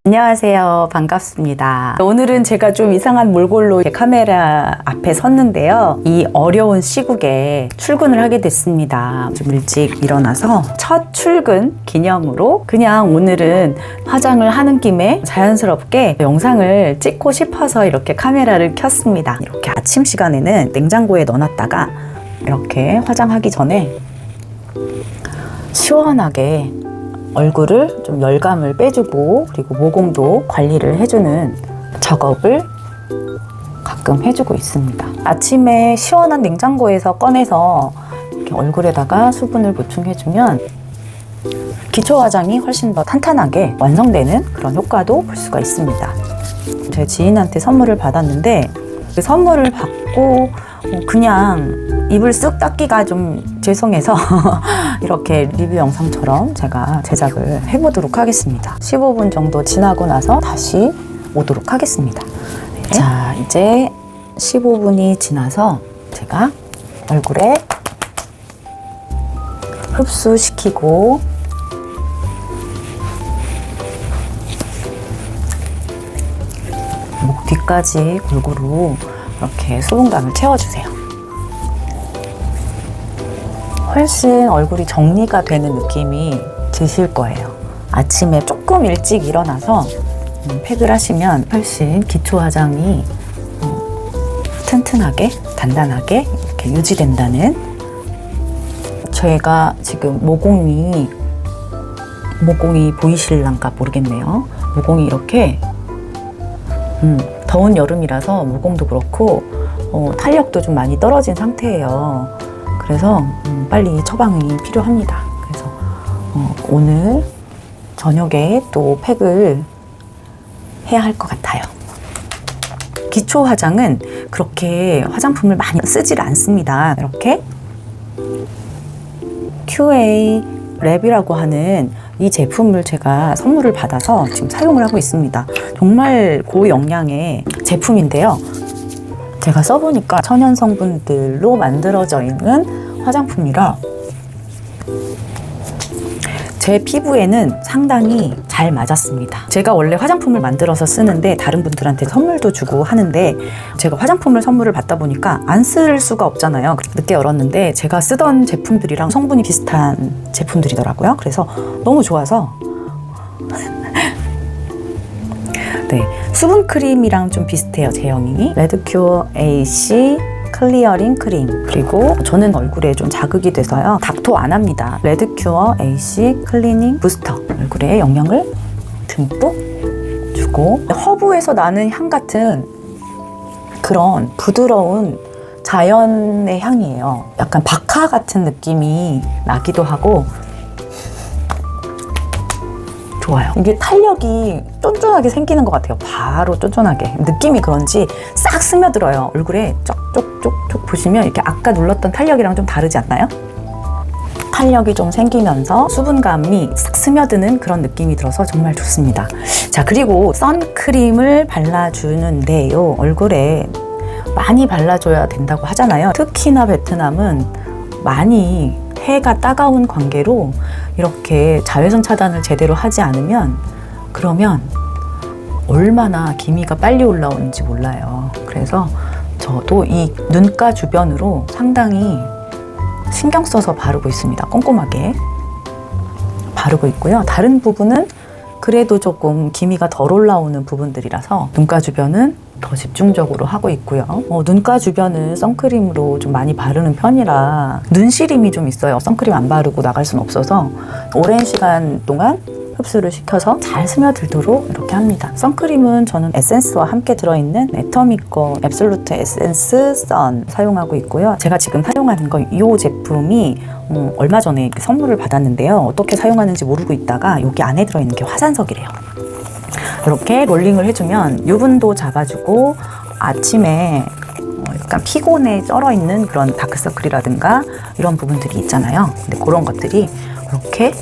안녕하세요. 반갑습니다. 오늘은 제가 좀 이상한 몰골로 카메라 앞에 섰는데요. 이 어려운 시국에 출근을 하게 됐습니다. 좀 일찍 일어나서 첫 출근 기념으로 그냥 오늘은 화장을 하는 김에 자연스럽게 영상을 찍고 싶어서 이렇게 카메라를 켰습니다. 이렇게 아침 시간에는 냉장고에 넣어놨다가 이렇게 화장하기 전에 시원하게 얼굴을 좀 열감을 빼주고 그리고 모공도 관리를 해주는 작업을 가끔 해주고 있습니다. 아침에 시원한 냉장고에서 꺼내서 이렇게 얼굴에다가 수분을 보충해주면 기초 화장이 훨씬 더 탄탄하게 완성되는 그런 효과도 볼 수가 있습니다. 제 지인한테 선물을 받았는데 그 선물을 받고 그냥 입을 쓱 닦기가 좀 죄송해서 이렇게 리뷰 영상처럼 제가 제작을 해보도록 하겠습니다. 15분 정도 지나고 나서 다시 오도록 하겠습니다. 네. 자, 이제 15분이 지나서 제가 얼굴에 흡수시키고 목 뒤까지 골고루 이렇게 수분감을 채워주세요. 훨씬 얼굴이 정리가 되는 느낌이 드실 거예요. 아침에 조금 일찍 일어나서 팩을 하시면 훨씬 기초 화장이 튼튼하게 단단하게 이렇게 유지된다는. 제가 지금 모공이 보이실란가 모르겠네요. 모공이 이렇게 더운 여름이라서 모공도 그렇고 탄력도 좀 많이 떨어진 상태예요. 그래서 빨리 처방이 필요합니다. 그래서 오늘 저녁에 또 팩을 해야 할 것 같아요. 기초 화장은 그렇게 화장품을 많이 쓰질 않습니다. 이렇게 QA 랩이라고 하는 이 제품을 제가 선물을 받아서 지금 사용을 하고 있습니다. 정말 고영양의 제품인데요. 제가 써보니까 천연 성분들로 만들어져 있는 화장품이라 제 피부에는 상당히 잘 맞았습니다. 제가 원래 화장품을 만들어서 쓰는데 다른 분들한테 선물도 주고 하는데 제가 화장품을 선물을 받다 보니까 안 쓸 수가 없잖아요. 늦게 열었는데 제가 쓰던 제품들이랑 성분이 비슷한 제품들이더라고요. 그래서 너무 좋아서 네, 수분 크림이랑 좀 비슷해요. 제형이 레드큐어 AC 클리어링 크림. 그리고 저는 얼굴에 좀 자극이 돼서요, 닥터 안 합니다. 레드큐어 AC 클리닝 부스터. 얼굴에 영양을 듬뿍 주고 허브에서 나는 향 같은 그런 부드러운 자연의 향이에요. 약간 박하 같은 느낌이 나기도 하고 좋아요. 이게 탄력이 쫀쫀하게 생기는 것 같아요. 바로 쫀쫀하게. 느낌이 그런지 싹 스며들어요. 얼굴에 쪽쪽쪽쪽 보시면 이렇게 아까 눌렀던 탄력이랑 좀 다르지 않나요? 탄력이 좀 생기면서 수분감이 싹 스며드는 그런 느낌이 들어서 정말 좋습니다. 자, 그리고 선크림을 발라주는데요. 얼굴에 많이 발라줘야 된다고 하잖아요. 특히나 베트남은 많이 해가 따가운 관계로 이렇게 자외선 차단을 제대로 하지 않으면 그러면 얼마나 기미가 빨리 올라오는지 몰라요. 그래서 저도 이 눈가 주변으로 상당히 신경 써서 바르고 있습니다. 꼼꼼하게 바르고 있고요. 다른 부분은 그래도 조금 기미가 덜 올라오는 부분들이라서 눈가 주변은 더 집중적으로 하고 있고요. 눈가 주변은 선크림으로 좀 많이 바르는 편이라 눈시림이 좀 있어요. 선크림 안 바르고 나갈 수는 없어서 오랜 시간 동안 흡수를 시켜서 잘 스며들도록 이렇게 합니다. 선크림은 저는 에센스와 함께 들어있는 애터미거 앱솔루트 에센스 선 사용하고 있고요. 제가 지금 사용하는 건 이 제품이 얼마 전에 선물을 받았는데요. 어떻게 사용하는지 모르고 있다가 여기 안에 들어있는 게 화산석이래요. 이렇게 롤링을 해주면 유분도 잡아주고 아침에 약간 피곤에 쩔어있는 그런 다크서클이라든가 이런 부분들이 있잖아요. 근데 그런 것들이 이렇게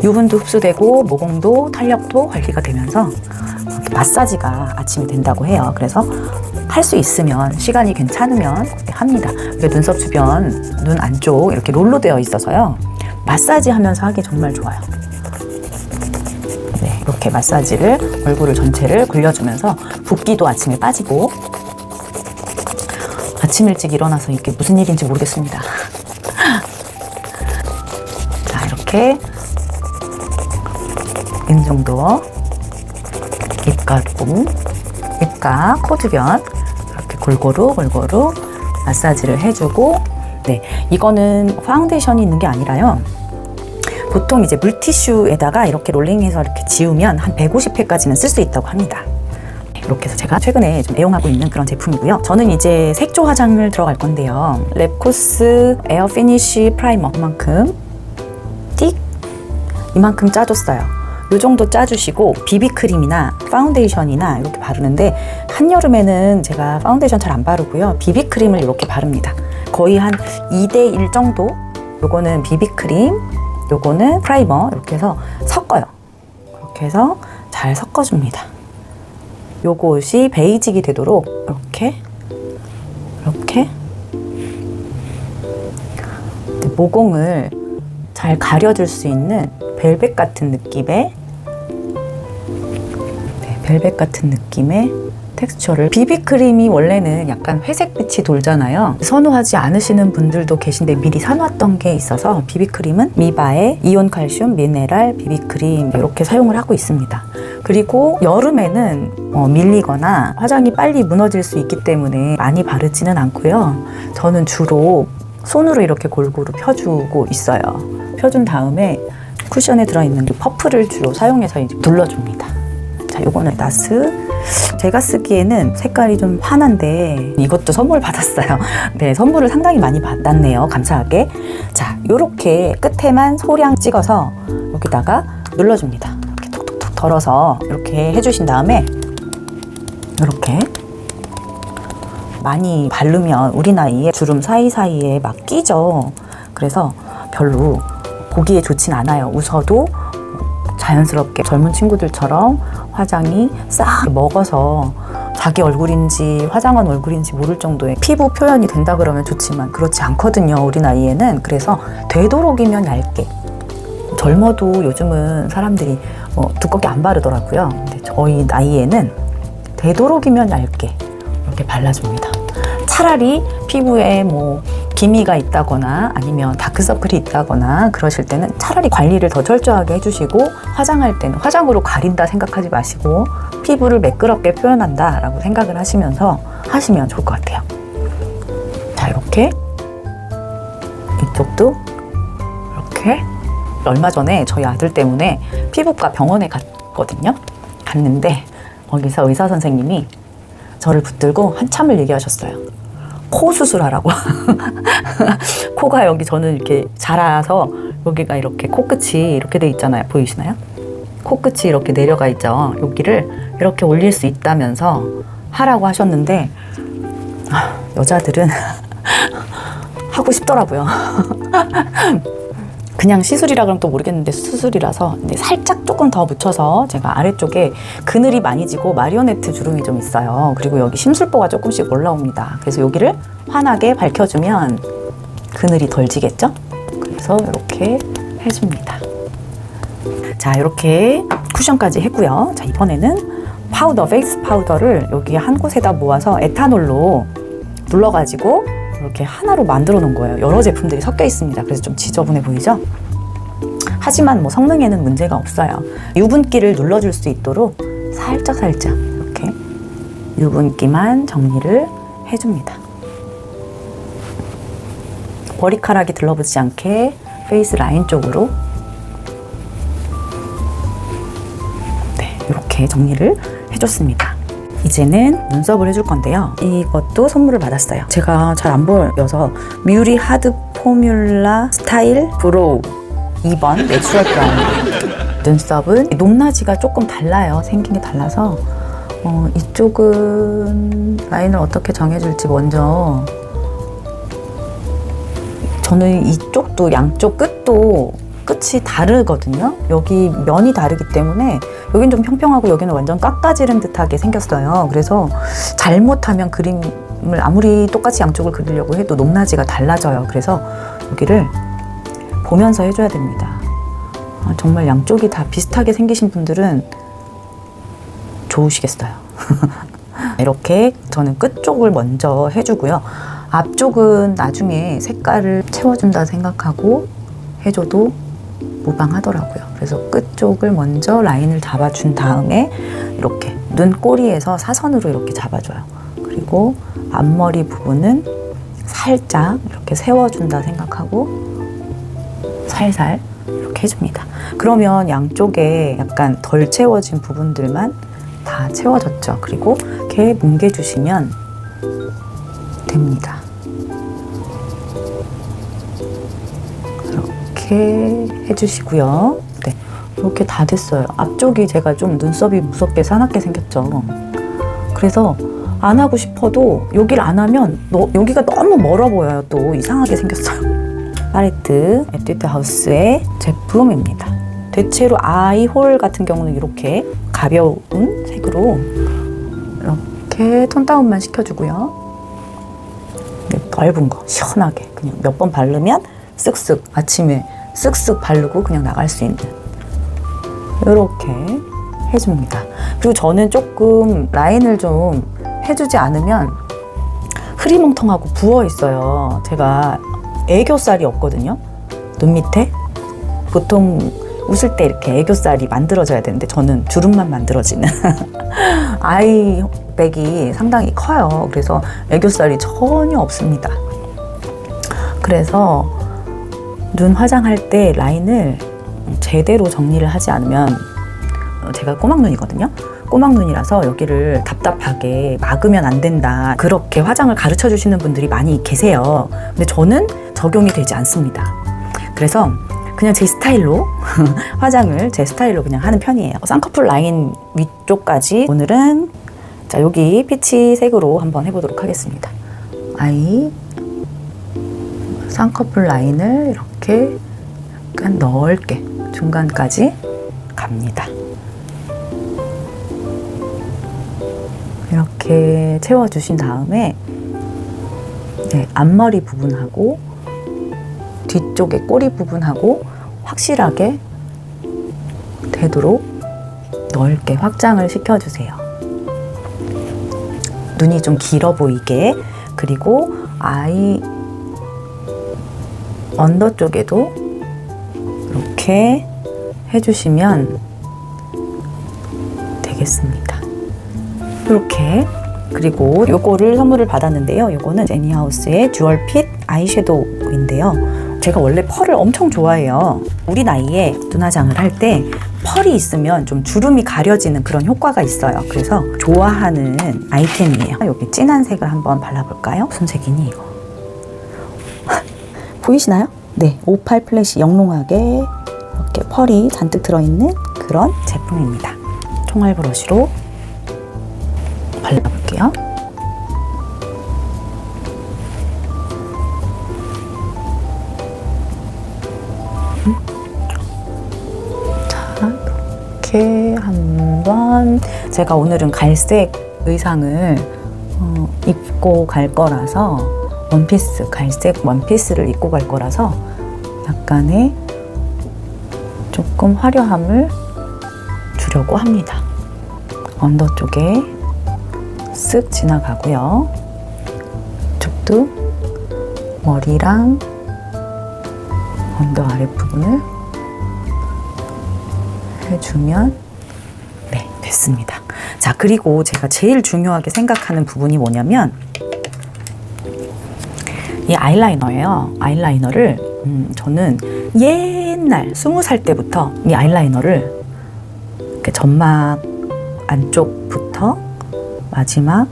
유분도 흡수되고 모공도 탄력도 관리가 되면서 마사지가 아침에 된다고 해요. 그래서 할 수 있으면 시간이 괜찮으면 합니다. 눈썹 주변, 눈 안쪽 이렇게 롤로 되어 있어서 마사지 하면서 하기 정말 좋아요. 네. 이렇게 마사지를 얼굴을 전체를 굴려주면서 붓기도 아침에 빠지고. 아침 일찍 일어나서 이게 무슨 일인지 모르겠습니다. 자, 이렇게 이 정도 입가, 코 주변 이렇게 골고루 마사지를 해주고. 네, 이거는 파운데이션이 있는 게 아니라요. 보통 이제 물티슈에다가 이렇게 롤링해서 이렇게 지우면 한 150회까지는 쓸 수 있다고 합니다. 이렇게 해서 제가 최근에 좀 애용하고 있는 그런 제품이고요. 저는 이제 색조 화장을 들어갈 건데요. 랩코스 에어 피니쉬 프라이머 이만큼 이만큼 짜줬어요. 이 정도 짜주시고 비비크림이나 파운데이션이나 이렇게 바르는데, 한여름에는 제가 파운데이션 잘 안 바르고요. 비비크림을 이렇게 바릅니다. 거의 한 2대1 정도. 요거는 비비크림, 요거는 프라이머. 이렇게 해서 섞어요. 이렇게 해서 잘 섞어줍니다. 요것이 베이직이 되도록 이렇게 모공을 잘 가려줄 수 있는 벨벳 같은 느낌의 텍스처를. 비비크림이 원래는 약간 회색빛이 돌잖아요. 선호하지 않으시는 분들도 계신데 미리 사놨던 게 있어서 비비크림은 미바의 이온 칼슘 미네랄 비비크림 이렇게 사용을 하고 있습니다. 그리고 여름에는 밀리거나 화장이 빨리 무너질 수 있기 때문에 많이 바르지는 않고요. 저는 주로 손으로 이렇게 골고루 펴주고 있어요. 펴준 다음에 쿠션에 들어있는 퍼프를 주로 사용해서 이제 눌러줍니다. 자, 요거는 나스. 제가 쓰기에는 색깔이 좀 환한데 이것도 선물 받았어요. 네, 선물을 상당히 많이 받았네요. 감사하게. 자, 요렇게 끝에만 소량 찍어서 여기다가 눌러줍니다. 이렇게 톡톡톡 덜어서 이렇게 해주신 다음에 이렇게 많이 바르면 우리 나이에 주름 사이사이에 막 끼죠. 그래서 별로 보기에 좋진 않아요. 웃어도 자연스럽게 젊은 친구들처럼 화장이 싹 먹어서 자기 얼굴인지 화장한 얼굴인지 모를 정도의 피부 표현이 된다 그러면 좋지만 그렇지 않거든요, 우리 나이에는. 그래서 되도록이면 얇게. 젊어도 요즘은 사람들이 두껍게 안 바르더라고요. 근데 저희 나이에는 되도록이면 얇게 이렇게 발라줍니다. 차라리 피부에 기미가 있다거나 아니면 다크서클이 있다거나 그러실 때는 차라리 관리를 더 철저하게 해주시고, 화장할 때는 화장으로 가린다 생각하지 마시고 피부를 매끄럽게 표현한다 라고 생각을 하시면서 하시면 좋을 것 같아요. 자, 이렇게 이쪽도 이렇게. 얼마 전에 저희 아들 때문에 피부과 병원에 갔는데 거기서 의사 선생님이 저를 붙들고 한참을 얘기하셨어요. 코 수술하라고. 코가 여기 저는 이렇게 자라서 여기가 이렇게 코끝이 이렇게 돼 있잖아요. 보이시나요? 코끝이 이렇게 내려가 있죠. 여기를 이렇게 올릴 수 있다면서 하라고 하셨는데 여자들은 하고 싶더라고요. 그냥 시술이라 그러면 또 모르겠는데 수술이라서. 근데 살짝 조금 더 묻혀서 제가 아래쪽에 그늘이 많이 지고 마리오네트 주름이 좀 있어요. 그리고 여기 심술보가 조금씩 올라옵니다. 그래서 여기를 환하게 밝혀주면 그늘이 덜 지겠죠? 그래서 이렇게 해줍니다. 자, 이렇게 쿠션까지 했고요. 자, 이번에는 페이스 파우더를 여기 한 곳에다 모아서 에탄올로 눌러가지고 이렇게 하나로 만들어 놓은 거예요. 여러 제품들이 섞여 있습니다. 그래서 좀 지저분해 보이죠? 하지만 성능에는 문제가 없어요. 유분기를 눌러줄 수 있도록 살짝 이렇게 유분기만 정리를 해줍니다. 머리카락이 들러붙지 않게 페이스 라인 쪽으로 이렇게 정리를 해줬습니다. 이제는 눈썹을 해줄 건데요. 이것도 선물을 받았어요. 제가 잘 안 보여서 뮤리 하드 포뮬라 스타일 브로우 2번 내추럴 브라운. 눈썹은 높낮이가 조금 달라요. 생긴 게 달라서 이쪽은 라인을 어떻게 정해줄지 먼저. 저는 이쪽도 양쪽 끝이 다르거든요. 여기 면이 다르기 때문에 여긴 좀 평평하고 여기는 완전 깎아지른 듯하게 생겼어요. 그래서 잘못하면 그림을 아무리 똑같이 양쪽을 그리려고 해도 높낮이가 달라져요. 그래서 여기를 보면서 해줘야 됩니다. 정말 양쪽이 다 비슷하게 생기신 분들은 좋으시겠어요. 이렇게 저는 끝쪽을 먼저 해주고요. 앞쪽은 나중에 색깔을 채워준다 생각하고 해줘도 무방하더라고요. 그래서 끝쪽을 먼저 라인을 잡아준 다음에 이렇게 눈꼬리에서 사선으로 이렇게 잡아줘요. 그리고 앞머리 부분은 살짝 이렇게 세워준다 생각하고 살살 이렇게 해줍니다. 그러면 양쪽에 약간 덜 채워진 부분들만 다 채워졌죠. 그리고 이렇게 뭉개주시면 됩니다. 이렇게 해주시고요. 네, 이렇게 다 됐어요. 앞쪽이 제가 좀 눈썹이 무섭게 사납게 생겼죠. 그래서 안 하고 싶어도 여기를 안 하면 여기가 너무 멀어 보여요. 또 이상하게 생겼어요. 팔레트 에뛰드 하우스의 제품입니다. 대체로 아이홀 같은 경우는 이렇게 가벼운 색으로 이렇게 톤 다운만 시켜주고요. 넓은 거 시원하게 그냥 몇 번 바르면 쓱쓱 아침에 쓱쓱 바르고 그냥 나갈 수 있는 이렇게 해줍니다. 그리고 저는 조금 라인을 좀 해주지 않으면 흐리멍텅하고 부어 있어요. 제가 애교살이 없거든요. 눈 밑에 보통 웃을 때 이렇게 애교살이 만들어져야 되는데 저는 주름만 만들어지는 아이백이 상당히 커요. 그래서 애교살이 전혀 없습니다. 그래서 눈 화장할 때 라인을 제대로 정리를 하지 않으면 제가 꼬막눈이거든요. 꼬막눈이라서 여기를 답답하게 막으면 안 된다. 그렇게 화장을 가르쳐 주시는 분들이 많이 계세요. 근데 저는 적용이 되지 않습니다. 그래서 그냥 제 스타일로 화장을 제 스타일로 그냥 하는 편이에요. 쌍꺼풀 라인 위쪽까지 오늘은 자 여기 피치색으로 한번 해보도록 하겠습니다. 아이 쌍꺼풀 라인을 이렇게 약간 넓게 중간까지 갑니다. 이렇게 채워주신 다음에 네, 앞머리 부분하고 뒤쪽에 꼬리 부분하고 확실하게 되도록 넓게 확장을 시켜주세요. 눈이 좀 길어 보이게. 그리고 아이 언더 쪽에도 이렇게 해주시면 되겠습니다. 이렇게. 그리고 요거를 선물을 받았는데요. 요거는 제니하우스의 듀얼 핏 아이섀도우인데요. 제가 원래 펄을 엄청 좋아해요. 우리 나이에 눈화장을 할 때 펄이 있으면 좀 주름이 가려지는 그런 효과가 있어요. 그래서 좋아하는 아이템이에요. 여기 진한 색을 한번 발라볼까요? 무슨 색이니 이거? 보이시나요? 네, 58 플래시 영롱하게 이렇게 펄이 잔뜩 들어있는 그런 제품입니다. 총알 브러쉬로 발라볼게요. 자, 이렇게 한번 제가 오늘은 갈색 의상을 입고 갈 거라서 원피스, 갈색 원피스를 입고 갈 거라서 약간의 조금 화려함을 주려고 합니다. 언더 쪽에 쓱 지나가고요. 이쪽도 머리랑 언더 아랫부분을 해주면 네, 됐습니다. 자, 그리고 제가 제일 중요하게 생각하는 부분이 뭐냐면 이 아이라이너예요. 아이라이너를 저는 옛날 20살 때부터 이 아이라이너를 이렇게 점막 안쪽부터 마지막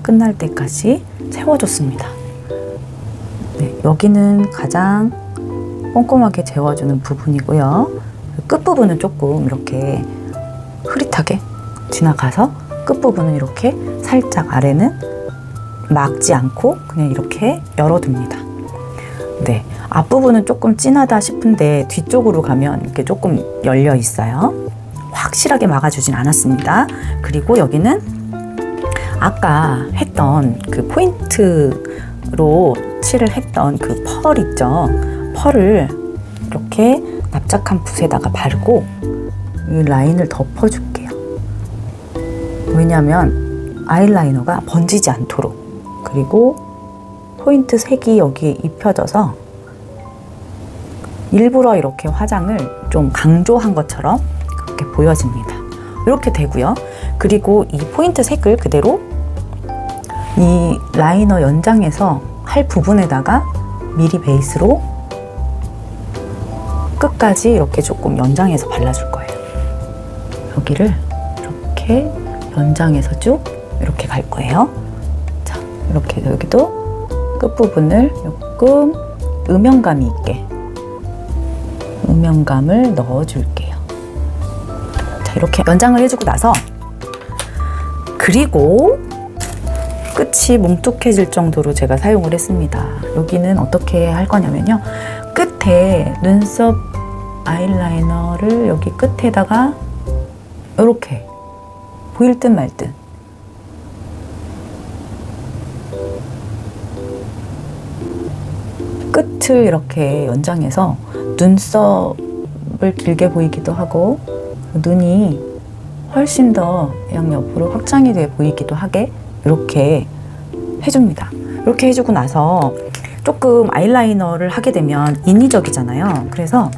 끝날 때까지 채워줬습니다. 네, 여기는 가장 꼼꼼하게 재워주는 부분이고요. 끝부분은 조금 이렇게 흐릿하게 지나가서 끝부분은 이렇게 살짝 아래는 막지 않고 그냥 이렇게 열어둡니다. 네, 앞부분은 조금 진하다 싶은데 뒤쪽으로 가면 이렇게 조금 열려 있어요. 확실하게 막아주진 않았습니다. 그리고 여기는 아까 했던 그 포인트로 칠을 했던 그 펄 있죠. 펄을 이렇게 납작한 붓에다가 바르고 이 라인을 덮어줄게요. 왜냐하면 아이라이너가 번지지 않도록, 그리고 포인트 색이 여기에 입혀져서 일부러 이렇게 화장을 좀 강조한 것처럼 그렇게 보여집니다. 이렇게 되고요. 그리고 이 포인트 색을 그대로 이 라이너 연장에서 할 부분에다가 미리 베이스로 끝까지 이렇게 조금 연장해서 발라줄 거예요. 여기를 이렇게 연장해서 쭉 이렇게 갈 거예요. 자, 이렇게 여기도 끝부분을 조금 음영감이 있게 음영감을 넣어줄게요. 자, 이렇게 연장을 해주고 나서, 그리고 끝이 뭉툭해질 정도로 제가 사용을 했습니다. 여기는 어떻게 할 거냐면요, 끝에 눈썹 아이라이너를 여기 끝에다가 이렇게 보일 듯 말 듯 끝을 이렇게 연장해서 눈썹을 길게 보이기도 하고 눈이 훨씬 더 양옆으로 확장이 돼 보이기도 하게 이렇게 해줍니다. 이렇게 해주고 나서 조금 아이라이너를 하게 되면 인위적이잖아요. 그래서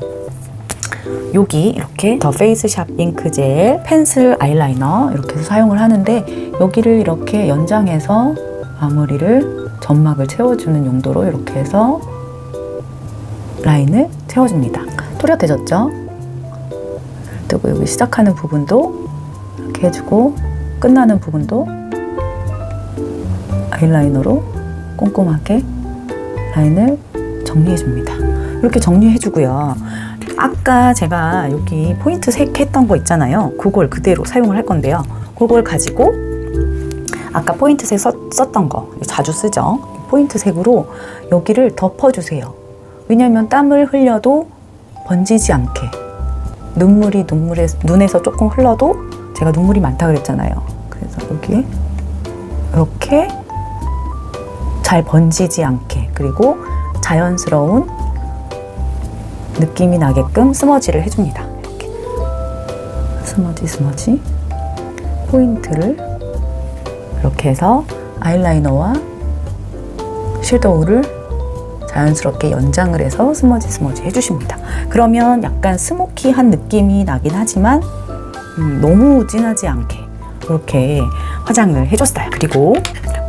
여기 이렇게 더 페이스샵 잉크젤 펜슬 아이라이너 이렇게 해서 사용을 하는데, 여기를 이렇게 연장해서 마무리를 점막을 채워주는 용도로 이렇게 해서 라인을 채워줍니다. 또렷해졌죠? 그리고 여기 시작하는 부분도 이렇게 해주고 끝나는 부분도 아이라이너로 꼼꼼하게 라인을 정리해줍니다. 이렇게 정리해주고요. 아까 제가 여기 포인트 색 했던 거 있잖아요. 그걸 그대로 사용을 할 건데요. 그걸 가지고 아까 포인트 색 썼던 거 자주 쓰죠. 포인트 색으로 여기를 덮어주세요. 왜냐면 땀을 흘려도 번지지 않게, 눈에서 조금 흘러도, 제가 눈물이 많다 그랬잖아요. 그래서 여기에 이렇게 잘 번지지 않게, 그리고 자연스러운 느낌이 나게끔 스머지를 해줍니다. 이렇게 스머지 포인트를 이렇게 해서 아이라이너와 섀도우를 자연스럽게 연장을 해서 스머지 해주십니다. 그러면 약간 스모키한 느낌이 나긴 하지만 너무 진하지 않게 이렇게 화장을 해줬어요. 그리고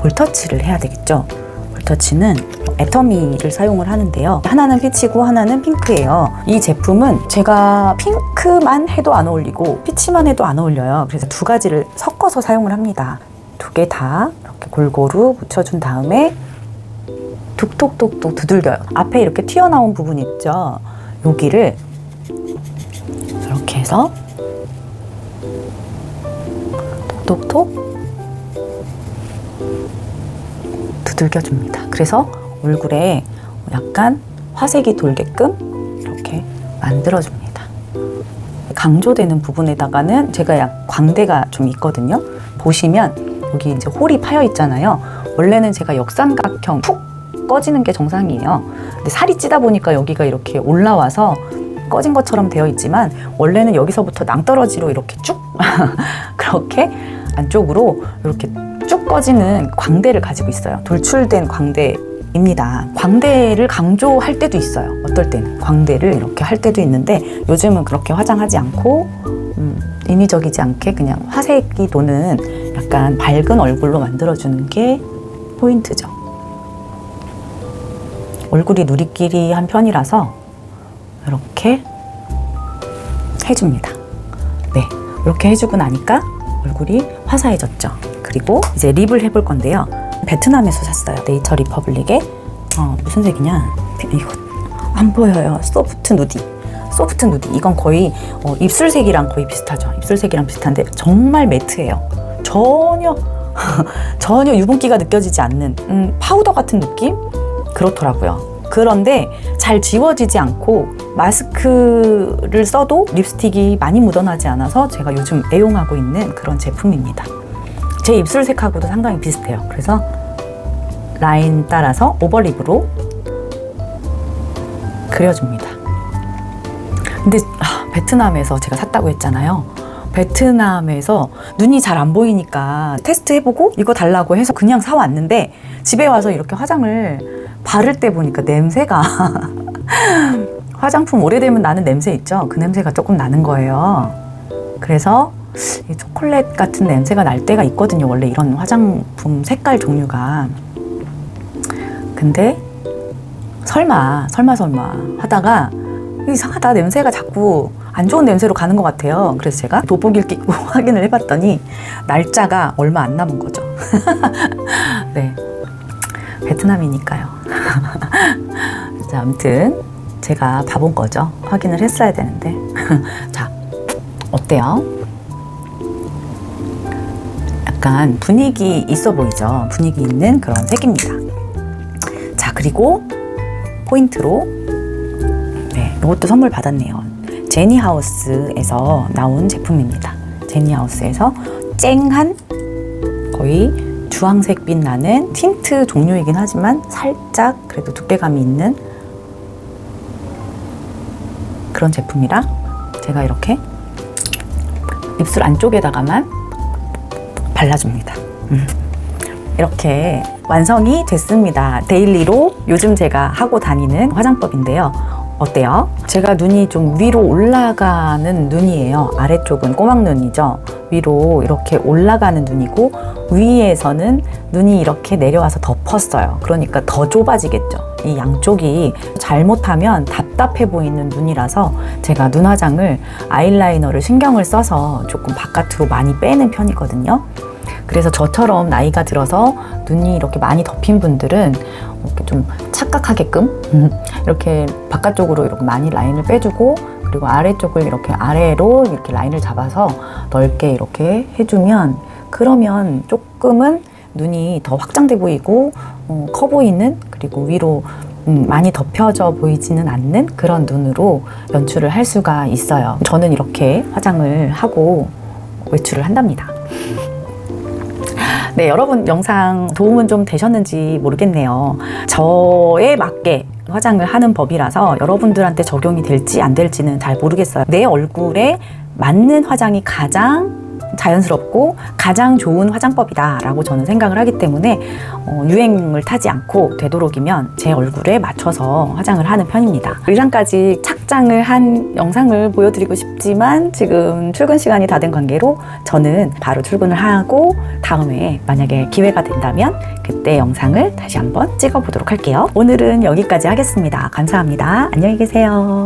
볼터치를 해야 되겠죠. 볼터치는 애터미를 사용을 하는데요. 하나는 피치고 하나는 핑크예요. 이 제품은 제가 핑크만 해도 안 어울리고 피치만 해도 안 어울려요. 그래서 두 가지를 섞어서 사용을 합니다. 두 개 다 이렇게 골고루 묻혀준 다음에 툭툭툭툭 두들겨요. 앞에 이렇게 튀어나온 부분 있죠? 여기를 이렇게 해서 톡톡톡 두들겨줍니다. 그래서 얼굴에 약간 화색이 돌게끔 이렇게 만들어줍니다. 강조되는 부분에다가는 제가 광대가 좀 있거든요. 보시면 여기 이제 홀이 파여 있잖아요. 원래는 제가 역삼각형 푹 꺼지는 게 정상이에요. 근데 살이 찌다 보니까 여기가 이렇게 올라와서 꺼진 것처럼 되어 있지만, 원래는 여기서부터 낭떠러지로 이렇게 쭉 그렇게 안쪽으로 이렇게 쭉 꺼지는 광대를 가지고 있어요. 돌출된 광대입니다. 광대를 강조할 때도 있어요. 어떨 때는 광대를 이렇게 할 때도 있는데, 요즘은 그렇게 화장하지 않고 인위적이지 않게 그냥 화색이 도는 약간 밝은 얼굴로 만들어주는 게 포인트죠. 얼굴이 누리끼리한 편이라서 이렇게 해줍니다. 네, 이렇게 해주고 나니까 얼굴이 화사해졌죠. 그리고 이제 립을 해볼 건데요. 베트남에서 샀어요. 네이처 리퍼블릭의 무슨 색이냐? 이거 안 보여요. 소프트 누디. 이건 거의 입술색이랑 거의 비슷하죠. 입술색이랑 비슷한데 정말 매트해요. 전혀 유분기가 느껴지지 않는 파우더 같은 느낌? 그렇더라고요. 그런데 잘 지워지지 않고 마스크를 써도 립스틱이 많이 묻어나지 않아서 제가 요즘 애용하고 있는 그런 제품입니다. 제 입술색하고도 상당히 비슷해요. 그래서 라인 따라서 오버립으로 그려줍니다. 근데 베트남에서 제가 샀다고 했잖아요. 베트남에서 눈이 잘 안 보이니까 테스트 해보고 이거 달라고 해서 그냥 사왔는데 집에 와서 이렇게 화장을 바를 때 보니까 냄새가 화장품 오래되면 나는 냄새 있죠? 그 냄새가 조금 나는 거예요. 그래서 이 초콜릿 같은 냄새가 날 때가 있거든요. 원래 이런 화장품 색깔 종류가. 근데 설마 하다가 이상하다, 냄새가 자꾸 안 좋은 냄새로 가는 것 같아요. 그래서 제가 돋보기를 끼고 확인을 해봤더니 날짜가 얼마 안 남은 거죠. 네, 베트남이니까요. 자, 아무튼 제가 바본 거죠. 확인을 했어야 되는데. 자, 어때요? 약간 분위기 있어 보이죠? 분위기 있는 그런 색입니다. 자, 그리고 포인트로 이것도 선물 받았네요. 제니하우스에서 나온 제품입니다. 제니하우스에서 쨍한 거의 주황색빛 나는 틴트 종류이긴 하지만 살짝 그래도 두께감이 있는 그런 제품이라 제가 이렇게 입술 안쪽에다가만 발라줍니다. 이렇게 완성이 됐습니다. 데일리로 요즘 제가 하고 다니는 화장법인데요. 어때요? 제가 눈이 좀 위로 올라가는 눈이에요. 아래쪽은 꼬막눈이죠. 위로 이렇게 올라가는 눈이고 위에서는 눈이 이렇게 내려와서 덮었어요. 그러니까 더 좁아지겠죠. 이 양쪽이 잘못하면 답답해 보이는 눈이라서 제가 눈 화장을 아이라이너를 신경을 써서 조금 바깥으로 많이 빼는 편이거든요. 그래서 저처럼 나이가 들어서 눈이 이렇게 많이 덮인 분들은 이렇게 좀 착각하게끔 이렇게 바깥쪽으로 이렇게 많이 라인을 빼주고 그리고 아래쪽을 이렇게 아래로 이렇게 라인을 잡아서 넓게 이렇게 해주면 그러면 조금은 눈이 더 확장돼 보이고 커 보이는 그리고 위로 많이 덮여져 보이지는 않는 그런 눈으로 연출을 할 수가 있어요. 저는 이렇게 화장을 하고 외출을 한답니다. 네, 여러분 영상 도움은 좀 되셨는지 모르겠네요. 저에 맞게 화장을 하는 법이라서 여러분들한테 적용이 될지 안 될지는 잘 모르겠어요. 내 얼굴에 맞는 화장이 가장 자연스럽고 가장 좋은 화장법이다 라고 저는 생각을 하기 때문에 유행을 타지 않고 되도록이면 제 얼굴에 맞춰서 화장을 하는 편입니다. 의상까지 착장을 한 영상을 보여드리고 싶지만 지금 출근 시간이 다 된 관계로 저는 바로 출근을 하고 다음에 만약에 기회가 된다면 그때 영상을 다시 한번 찍어 보도록 할게요. 오늘은 여기까지 하겠습니다. 감사합니다. 안녕히 계세요.